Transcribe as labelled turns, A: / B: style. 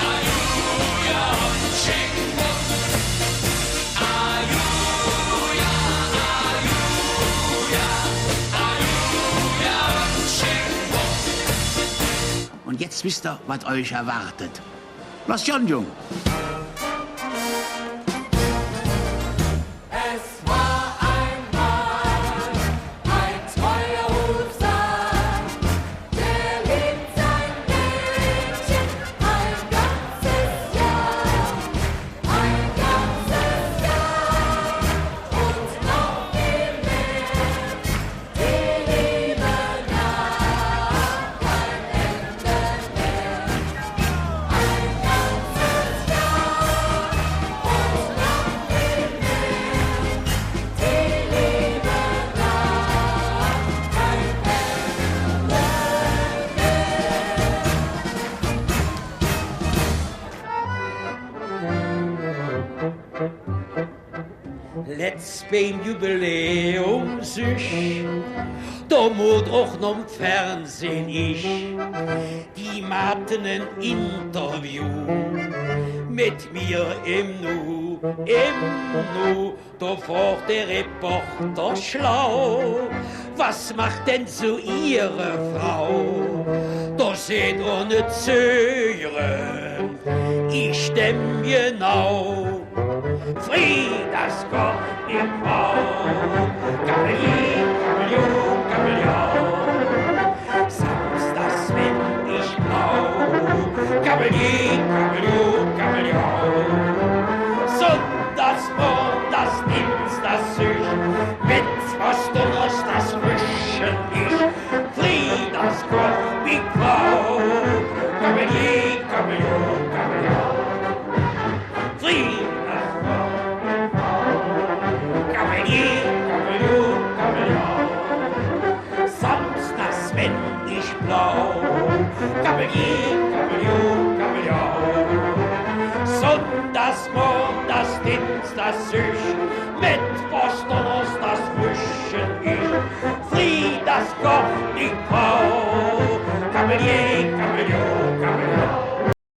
A: Ajuja und Schinken. Ajuja, Ajuja, Ajuja und Schinken. Und jetzt wisst ihr, was euch erwartet. Los, John, Jung.
B: Letzt beim Jubiläum sich, da muss auch noch im Fernsehen ich, die machten ein Interview mit mir im Nu, da fragt der Reporter schlau, was macht denn so Ihre Frau? Da seht ihr nicht zögern, ich stemm genau. Friedas Gott im Bau, Gabelier, Gabelier, Gabelier. Samstags bin ich blau, Gabelier, Gabelier, Gabelier. Sonntags, montags, dienstags ich, mittwochs, donnerstags frischen ich. Friedas Gott im Bau, Gabelier, Gabelier, Gabelier. Friedas Samstags wenn ich blau, Gabelier, Gabelier, Gabelier. Sonntags, montags, dienstags ich, mittwochs, donnerstags frischen ich. Friedas Gott